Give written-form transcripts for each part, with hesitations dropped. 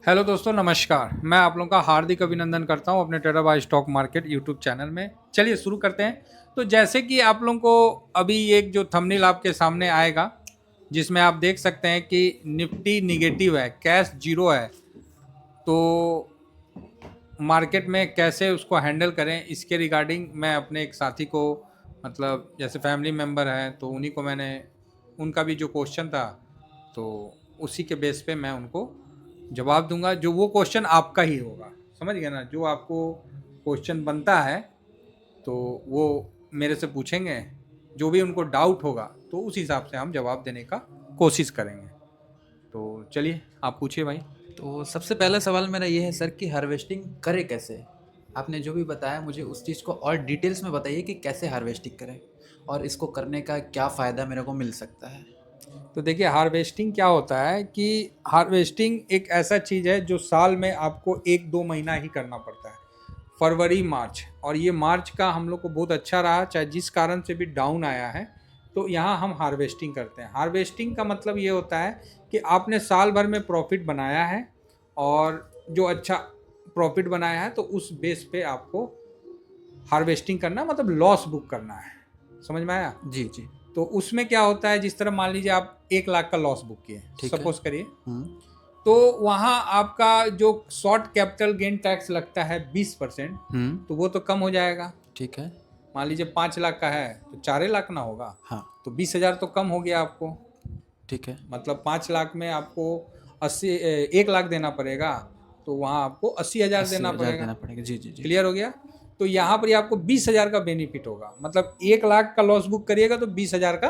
Hello दोस्तों, नमस्कार। मैं आप लोगों का हार्दिक अभिनंदन करता हूं अपने trader by stock market YouTube channel में। चलिए शुरू करते हैं। तो जैसे कि आप लोगों को अभी एक जो थंबनेल आपके सामने आएगा, जिसमें आप देख सकते हैं कि निफ्टी निगेटिव है, कैश जीरो है। तो मार्केट में कैसे उसको हैंडल करें, इसके रिगार्डिंग मैं अपने एक साथी को, मतलब जैसे फैमिली मेम्बर हैं, तो उन्हीं को मैंने, उनका भी जो क्वेश्चन था, तो उसी के बेस पे मैं उनको जवाब दूंगा। जो वो क्वेश्चन आपका ही होगा, समझ गए ना? जो आपको क्वेश्चन बनता है तो वो मेरे से पूछेंगे। जो भी उनको डाउट होगा तो उस हिसाब से हम जवाब देने का कोशिश करेंगे। तो चलिए, आप पूछिए भाई। तो सबसे पहला सवाल मेरा ये है सर कि हार्वेस्टिंग करें कैसे? आपने जो भी बताया मुझे उस चीज़ को और डिटेल्स में बताइए कि कैसे हार्वेस्टिंग करें और इसको करने का क्या फ़ायदा मेरे को मिल सकता है। तो देखिए, हार्वेस्टिंग क्या होता है कि हार्वेस्टिंग एक ऐसा चीज़ है जो साल में आपको 1-2 महीना ही करना पड़ता है। फरवरी मार्च, और ये मार्च का हम लोग को बहुत अच्छा रहा, चाहे जिस कारण से भी डाउन आया है। तो यहाँ हम हार्वेस्टिंग करते हैं। हार्वेस्टिंग का मतलब ये होता है कि आपने साल भर में प्रॉफिट बनाया है, और जो अच्छा प्रॉफिट बनाया है तो उस बेस पे आपको हार्वेस्टिंग करना, मतलब लॉस बुक करना है। समझ में आया? जी जी। तो उसमें क्या होता है, जिस तरह मान लीजिए आप 1 लाख का लॉस बुक किए, ठीक है। सपोज करिए। हम्म। तो वहाँ आपका जो शॉर्ट कैपिटल गेन टैक्स लगता है 20%, हम्म। तो वो तो कम हो जाएगा। ठीक है। मान लीजिए 5 लाख का है तो 4 लाख ना होगा, हाँ। तो 20,000 तो कम हो गया आपको। ठीक है। मतलब 5 लाख में आपको 1 लाख देना पड़ेगा, तो वहाँ आपको 80,000 देना 80,000 पड़ेगा। देना पड़ेगा। जी जी जी। क्लियर हो गया? तो यहाँ पर ही आपको 20,000 का बेनिफिट होगा। मतलब 1 लाख का लॉस बुक करिएगा तो 20,000 का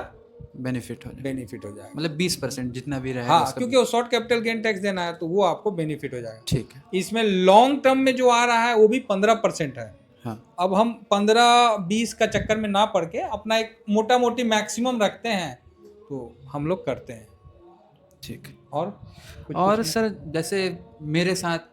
बेनिफिट हो जाए। बेनिफिट हो जाएगा। मतलब 20% जितना भी रहेगा हाँ, उसका क्योंकि वो शॉर्ट कैपिटल गेन टैक्स देना है तो वो आपको बेनिफिट हो जाएगा। ठीक है। इसमें लॉन्ग टर्म में जो आ रहा है वो भी 15% है। हाँ। अब हम 15-20 का चक्कर में ना पड़ के अपना एक मोटा मोटी मैक्सिमम रखते हैं, तो हम लोग करते हैं। ठीक है। और कुछ और पूछना? सर जैसे मेरे साथ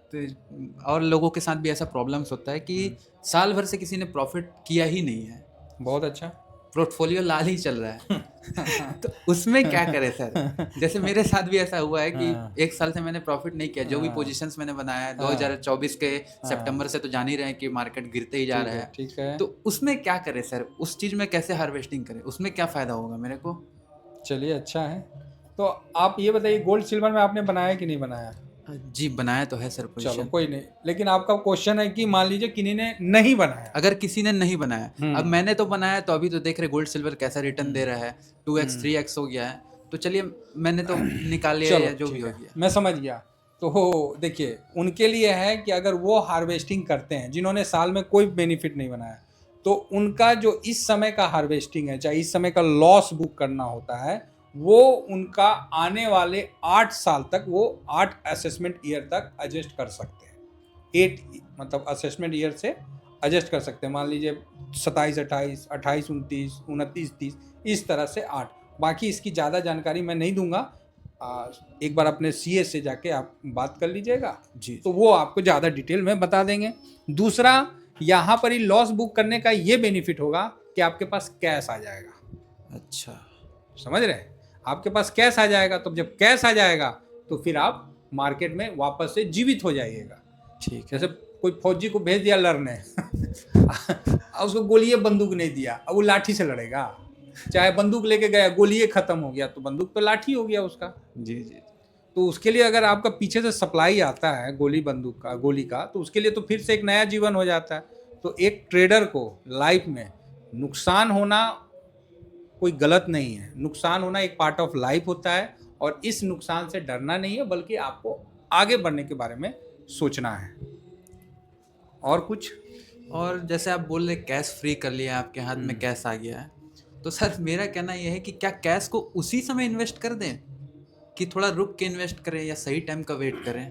और लोगों के साथ भी ऐसा प्रॉब्लम्स होता है कि साल भर से किसी ने प्रॉफिट किया ही नहीं है, बहुत अच्छा। पोर्टफोलियो लाल ही चल रहा है। तो उसमें क्या करें सर? जैसे मेरे साथ भी ऐसा हुआ है कि हाँ, 1 साल से मैंने प्रॉफिट नहीं किया, जो भी हाँ, पोजीशंस मैंने बनाया है हाँ, 2024 के हाँ। सितंबर से तो जान ही रहे हैं कि मार्केट गिरते ही जा ठीक रहा है, है। ठीक है। तो उसमें क्या करें सर? उस चीज़ में कैसे हार्वेस्टिंग करें? उसमें क्या फ़ायदा होगा मेरे को? चलिए, अच्छा है। तो आप ये बताइए, गोल्ड सिल्वर में आपने बनाया कि नहीं बनाया? जी बनाया तो है सर चलो पोजीशन। कोई नहीं, लेकिन आपका क्वेश्चन है कि मान लीजिए किन्हीं ने नहीं बनाया। अगर किसी ने नहीं बनाया, अब हम्म, मैंने तो बनाया तो अभी तो देख रहे गोल्ड सिल्वर कैसा रिटर्न दे हम्म, रहा है, 2x हम्म। 3x हो गया है। तो चलिए मैंने तो निकाल लिया चलो या जो भी ठीक हो है, गया। मैं समझ गया। तो देखिए, उनके लिए है कि अगर वो हार्वेस्टिंग करते हैं, जिन्होंने साल में कोई बेनिफिट नहीं बनाया, तो उनका जो इस समय का हार्वेस्टिंग है, चाहे इस समय का लॉस बुक करना होता है, वो उनका आने वाले 8 साल तक, वो 8 असेसमेंट ईयर तक एडजस्ट कर सकते हैं। 8, मतलब असेसमेंट ईयर से एडजस्ट कर सकते हैं। मान लीजिए 27-28, 28-29, 29-30, इस तरह से 8। बाकी इसकी ज़्यादा जानकारी मैं नहीं दूंगा। एक बार अपने सीए से जाके आप बात कर लीजिएगा, जी तो जी। वो आपको ज़्यादा डिटेल में बता देंगे। दूसरा, यहाँ पर ही लॉस बुक करने का ये बेनिफिट होगा कि आपके पास कैश आ जाएगा। अच्छा। समझ रहे हैं? आपके पास कैश आ जाएगा, तो जब कैश आ जाएगा तो फिर आप मार्केट में वापस से जीवित हो जाइएगा। ठीक है। जैसे कोई फौजी को भेज दिया लड़ने उसको गोलिये बंदूक नहीं दिया, अब वो लाठी से लड़ेगा। चाहे बंदूक लेके गया, गोलिये खत्म हो गया, तो बंदूक तो लाठी हो गया उसका। जी जी। तो उसके लिए अगर आपका पीछे से सप्लाई आता है गोली बंदूक का, गोली का, तो उसके लिए तो फिर से एक नया जीवन हो जाता है। तो एक ट्रेडर को लाइफ में नुकसान होना कोई गलत नहीं है। नुकसान होना एक पार्ट ऑफ लाइफ होता है, और इस नुकसान से डरना नहीं है, बल्कि आपको आगे बढ़ने के बारे में सोचना है। और कुछ? और जैसे आप बोल रहे कैश फ्री कर लिया, आपके हाथ में कैश आ गया है, तो सर मेरा कहना यह है कि क्या कैश को उसी समय इन्वेस्ट कर दें कि थोड़ा रुक के इन्वेस्ट करें या सही टाइम का वेट करें?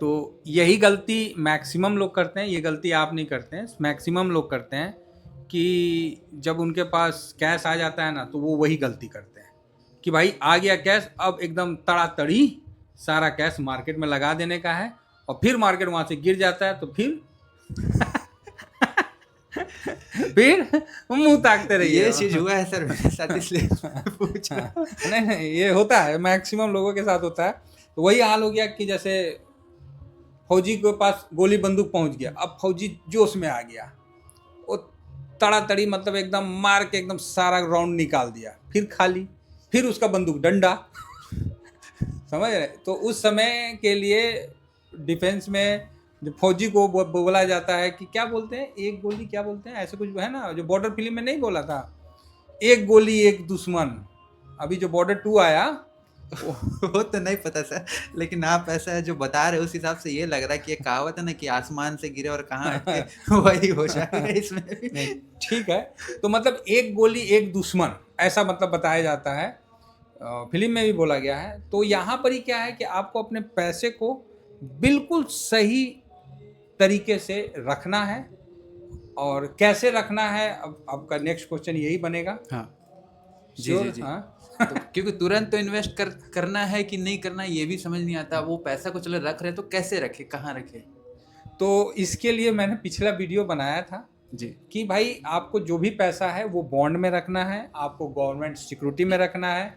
तो यही गलती मैक्सिमम लोग करते हैं। ये गलती आप नहीं करते हैं, मैक्सिमम लोग करते हैं कि जब उनके पास कैश आ जाता है ना, तो वो वही गलती करते हैं कि भाई आ गया कैश, अब एकदम तड़ातड़ी सारा कैश मार्केट में लगा देने का है, और फिर मार्केट वहाँ से गिर जाता है तो फिर फिर मुंह ताकते ये रहिए। चीज़ हुआ है सर मेरे साथ, इसलिए पूछा। नहीं नहीं, ये होता है, मैक्सिमम लोगों के साथ होता है। तो वही हाल हो गया कि जैसे फौजी के पास गोली बंदूक पहुंच गया, अब फौजी जोश में आ गया, वो तड़ातड़ी मतलब एकदम मार के एकदम सारा राउंड निकाल दिया, फिर खाली, फिर उसका बंदूक डंडा समझ रहे। तो उस समय के लिए डिफेंस में जो फौजी को बोला जाता है कि क्या बोलते हैं, एक गोली क्या बोलते हैं, ऐसे कुछ है ना, जो बॉर्डर फिल्म में नहीं बोला था, एक गोली एक दुश्मन। अभी जो बॉर्डर 2 आया वो तो नहीं पता सर, लेकिन आप ऐसा जो बता रहे हो उस हिसाब से ये लग रहा है कि ये कहावत है ना कि आसमान से गिरे और कहाँ अटके वही हो जाएगा इसमें भी। नहीं ठीक है, तो मतलब एक गोली एक दुश्मन ऐसा मतलब बताया जाता है, फिल्म में भी बोला गया है। तो यहाँ पर ही क्या है कि आपको अपने पैसे को बिल्कुल सही तरीके से रखना है, और कैसे रखना है अब आपका नेक्स्ट क्वेश्चन यही बनेगा। हाँ जी Sure, जी जी। हाँ तो क्योंकि तुरंत तो इन्वेस्ट करना है कि नहीं करना ये भी समझ नहीं आता। वो पैसा को चलो रख रहे तो कैसे रखे, कहाँ रखे? तो इसके लिए मैंने पिछला वीडियो बनाया था जी कि भाई आपको जो भी पैसा है वो बॉन्ड में रखना है, आपको गवर्नमेंट सिक्योरिटी में रखना है,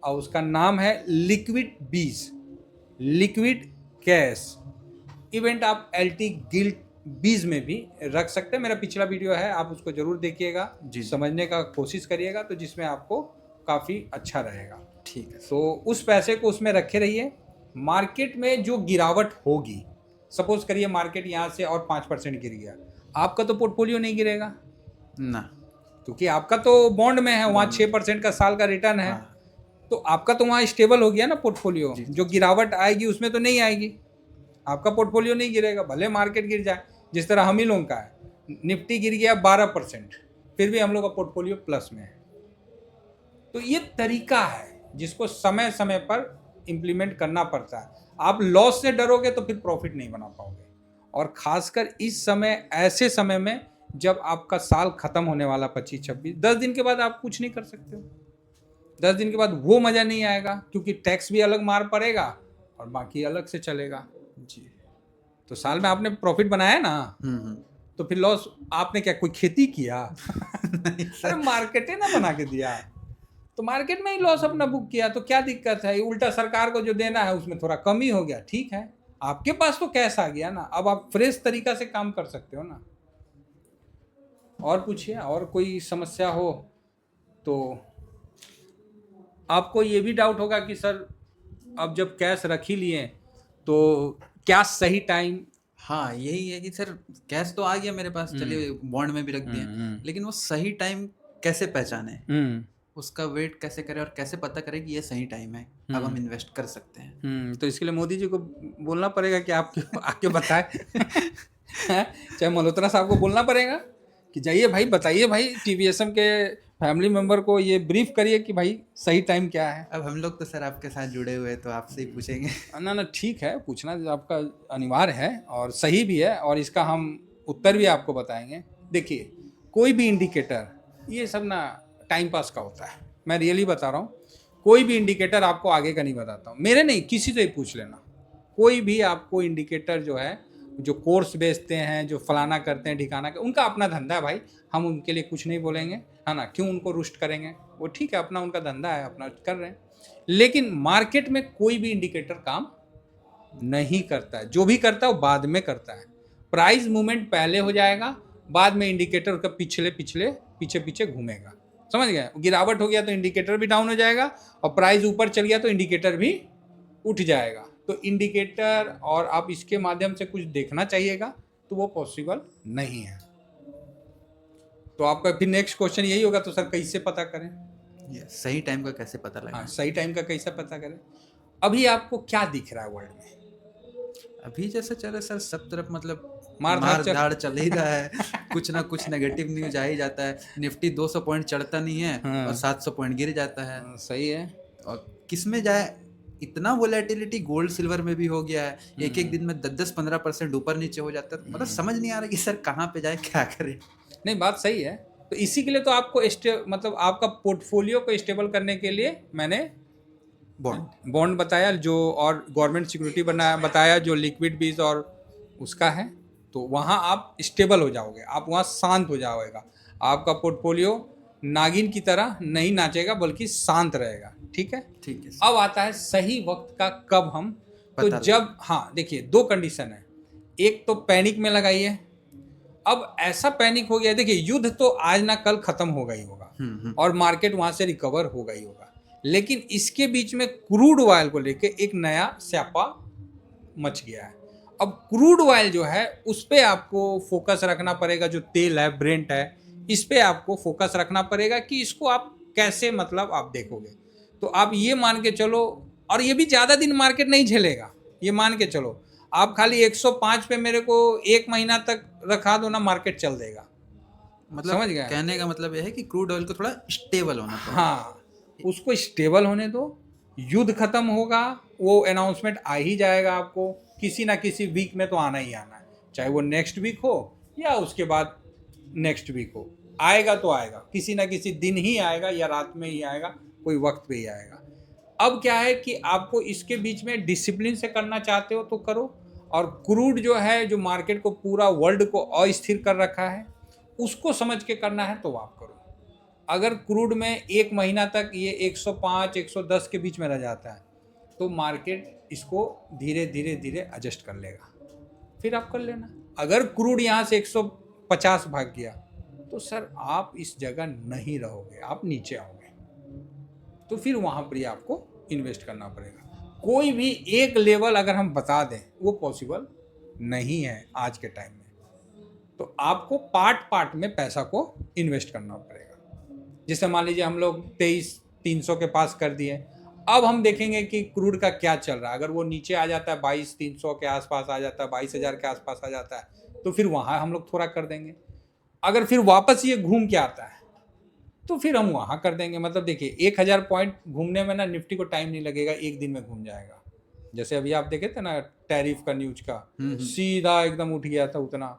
और उसका नाम है लिक्विड बीज, लिक्विड कैश। इवेंट आप एलटी गिल्ट बीज में भी रख सकते हैं। मेरा पिछला वीडियो है, आप उसको जरूर देखिएगा, जी। समझने का कोशिश करिएगा, तो जिसमें आपको काफ़ी अच्छा रहेगा। ठीक है। तो उस पैसे को उसमें रखे रहिए। मार्केट में जो गिरावट होगी, सपोज करिए मार्केट यहाँ से और 5% गिर गया, आपका तो पोर्टफोलियो नहीं गिरेगा ना, क्योंकि आपका तो बॉन्ड में है, वहाँ 6% का साल का रिटर्न है। हाँ। तो आपका तो वहाँ स्टेबल हो गया ना पोर्टफोलियो, जी। जो गिरावट आएगी उसमें तो नहीं आएगी, आपका पोर्टफोलियो नहीं गिरेगा, भले मार्केट गिर जाए। जिस तरह हम ही लोगों का है, निफ्टी गिर गया 12%, फिर भी हम लोग का पोर्टफोलियो प्लस में है। तो ये तरीका है जिसको समय समय पर इम्प्लीमेंट करना पड़ता है। आप लॉस से डरोगे तो फिर प्रॉफिट नहीं बना पाओगे, और खासकर इस समय, ऐसे समय में जब आपका साल खत्म होने वाला 25-26, 10 दिन के बाद आप कुछ नहीं कर सकते हो। 10 दिन के बाद वो मज़ा नहीं आएगा, क्योंकि टैक्स भी अलग मार पड़ेगा और बाकी अलग से चलेगा जी। तो साल में आपने प्रॉफिट बनाया ना, तो फिर लॉस आपने क्या कोई खेती किया? अरे मार्केट ना बना के दिया, तो मार्केट में ही लॉस अपना बुक किया, तो क्या दिक्कत है? उल्टा सरकार को जो देना है उसमें थोड़ा कमी हो गया, ठीक है, आपके पास तो कैश आ गया ना, अब आप फ्रेश तरीका से काम कर सकते हो ना। और पूछिए, और कोई समस्या हो तो। आपको ये भी डाउट होगा कि सर अब जब कैश रख ही लिए तो क्या सही टाइम? हाँ यही है कि सर कैश तो आ गया मेरे पास, चलिए बॉन्ड में भी रख दिए, लेकिन वो सही टाइम कैसे पहचाने, उसका वेट कैसे करें और कैसे पता करें कि ये सही टाइम है, अब हम इन्वेस्ट कर सकते हैं। तो इसके लिए मोदी जी को बोलना पड़ेगा कि आप आके बताएं चाहे मल्होत्रा साहब को बोलना पड़ेगा कि जाइए भाई, बताइए भाई, टीवीएसएम के फैमिली मेंबर को ये ब्रीफ करिए कि भाई सही टाइम क्या है। अब हम लोग तो सर आपके साथ जुड़े हुए हैं तो आपसे ही पूछेंगे। ना ठीक है, पूछना आपका अनिवार्य है और सही भी है, और इसका हम उत्तर भी आपको बताएंगे। देखिए, कोई भी इंडिकेटर, ये सब ना टाइम पास का होता है, मैं रियली बता रहा हूँ। कोई भी इंडिकेटर आपको आगे का नहीं बताता हूँ, मेरे नहीं, किसी से ही पूछ लेना। कोई भी आपको इंडिकेटर जो है, जो कोर्स बेचते हैं, जो फलाना करते हैं ठिकाना के, उनका अपना धंधा है भाई, हम उनके लिए कुछ नहीं बोलेंगे, है ना, क्यों उनको रुष्ट करेंगे, वो ठीक है, अपना उनका धंधा है, अपना कर रहे हैं। लेकिन मार्केट में कोई भी इंडिकेटर काम नहीं करता है, जो भी करता है वो बाद में करता है। प्राइस मूवमेंट पहले हो जाएगा, बाद में इंडिकेटर का पीछे पीछे घूमेगा, समझ गए? गिरावट हो गया तो इंडिकेटर भी डाउन हो जाएगा, और प्राइस ऊपर चल गया तो इंडिकेटर भी उठ जाएगा। तो इंडिकेटर और आप इसके माध्यम से कुछ देखना चाहिएगा, तो वो पॉसिबल नहीं है। तो आपका फिर नेक्स्ट क्वेश्चन यही होगा, तो सर कैसे पता करें? सही टाइम का कैसे पता लगा? हाँ, सही टाइम का कैसे पता करें? अभी आपको क्या दिख रहा है वर्ल्ड में? अभी जैसे चले सर सब तरफ मतलब मार धाड़ चल ही रहा है। कुछ ना कुछ नेगेटिव न्यूज आ ही जाता है। निफ्टी 200 पॉइंट चढ़ता नहीं है और 700 पॉइंट गिर जाता है। सही है। और किस में जाए, इतना वोलेटिलिटी गोल्ड सिल्वर में भी हो गया है, एक एक दिन में 10-15% ऊपर नीचे हो जाता है। मतलब समझ नहीं आ रहा कि सर कहाँ पे जाए, क्या करें। नहीं, बात सही है। तो इसी के लिए तो आपको मतलब आपका पोर्टफोलियो को स्टेबल करने के लिए मैंने बॉन्ड बताया, जो और गवर्नमेंट सिक्योरिटी बताया, जो लिक्विड बीज और उसका है। तो वहाँ आप स्टेबल हो जाओगे, आप वहाँ शांत हो जाओगे, आपका पोर्टफोलियो नागिन की तरह नहीं नाचेगा बल्कि शांत रहेगा। ठीक है, ठीक है। अब आता है सही वक्त का कब हम, तो जब, हाँ देखिए, दो कंडीशन है। एक तो पैनिक में लगाइए। अब ऐसा पैनिक हो गया, देखिए युद्ध तो आज ना कल खत्म होगा ही होगा और मार्केट वहां से रिकवर होगा ही होगा, लेकिन इसके बीच में क्रूड ऑयल को लेके एक नया स्यापा मच गया है। अब क्रूड ऑयल जो है उस पे आपको फोकस रखना पड़ेगा, जो तेल है ब्रेंट है, इस पे आपको फोकस रखना पड़ेगा कि इसको आप कैसे मतलब आप देखोगे। तो आप ये मान के चलो, और ये भी ज़्यादा दिन मार्केट नहीं झेलेगा, ये मान के चलो आप खाली 105 पे मेरे को 1 महीना तक रखा दो ना, मार्केट चल देगा। मतलब समझ गए? कहने का मतलब यह है कि क्रूड ऑयल को थोड़ा स्टेबल होना चाहिए। हाँ, उसको स्टेबल होने दो, युद्ध खत्म होगा, वो अनाउंसमेंट आ ही जाएगा, आपको किसी ना किसी वीक में तो आना ही आना है, चाहे वो नेक्स्ट वीक हो या उसके बाद नेक्स्ट वीक हो, आएगा तो आएगा, किसी ना किसी दिन ही आएगा या रात में ही आएगा, कोई वक्त पे ही आएगा। अब क्या है कि आपको इसके बीच में डिसिप्लिन से करना चाहते हो तो करो, और क्रूड जो है, जो मार्केट को पूरा वर्ल्ड को अस्थिर कर रखा है, उसको समझ के करना है तो आप करो। अगर क्रूड में 1 महीना तक ये 105 110 के बीच में रह जाता है तो मार्केट इसको धीरे धीरे धीरे एडजस्ट कर लेगा, फिर आप कर लेना। अगर क्रूड यहाँ से 150 भाग गया तो सर आप इस जगह नहीं रहोगे, आप नीचे आओगे, तो फिर वहाँ पर ही आपको इन्वेस्ट करना पड़ेगा। कोई भी एक लेवल अगर हम बता दें वो पॉसिबल नहीं है आज के टाइम में, तो आपको पार्ट पार्ट में पैसा को इन्वेस्ट करना पड़ेगा। जैसे मान लीजिए हम लोग 23,300 के पास कर दिए, अब हम देखेंगे कि क्रूड का क्या चल रहा है। अगर वो नीचे आ जाता है 22,300 के आसपास आ जाता है, 22,000 के आसपास आ जाता है, तो फिर वहाँ हम लोग थोड़ा कर देंगे। अगर फिर वापस ये घूम के आता है तो फिर हम वहाँ कर देंगे। मतलब देखिए 1,000 पॉइंट घूमने में ना निफ्टी को टाइम नहीं लगेगा, एक दिन में घूम जाएगा। जैसे अभी आप देखे थे ना टैरिफ का न्यूज का, सीधा एकदम उठ गया था, उतना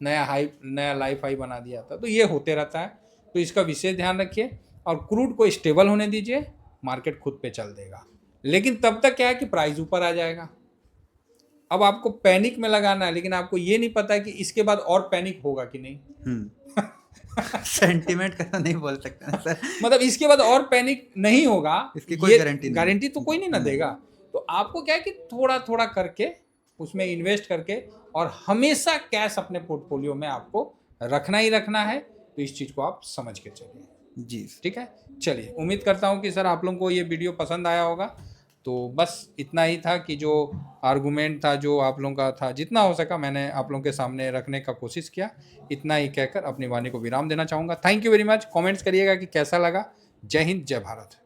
नया लाइफ हाई बना दिया था। तो ये होते रहता है, तो इसका विशेष ध्यान रखिए और क्रूड को स्टेबल होने दीजिए, मार्केट खुद पे चल देगा। लेकिन तब तक क्या है कि प्राइस ऊपर आ जाएगा। अब आपको पैनिक में लगाना है, लेकिन आपको ये नहीं पता है कि इसके बाद और पैनिक होगा कि नहीं। सेंटिमेंट का तो नहीं बोल सकते ना सर। मतलब इसके बाद और पैनिक नहीं होगा, इसकी कोई गारंटी तो कोई नहीं ना देगा। तो आपको क्या है कि थोड़ा थोड़ा करके उसमें इन्वेस्ट करके, और हमेशा कैश अपने पोर्टफोलियो में आपको रखना ही रखना है। तो इस चीज़ को आप समझ के चलिए जी। ठीक है। चलिए, उम्मीद करता हूँ कि सर आप लोगों को ये वीडियो पसंद आया होगा। तो बस इतना ही था कि जो आर्गूमेंट था, जो आप लोगों का था, जितना हो सका मैंने आप लोगों के सामने रखने का कोशिश किया। इतना ही कहकर अपनी वाणी को विराम देना चाहूँगा। Thank you very much. Comments करिएगा कि कैसा लगा। जय हिंद, जय भारत।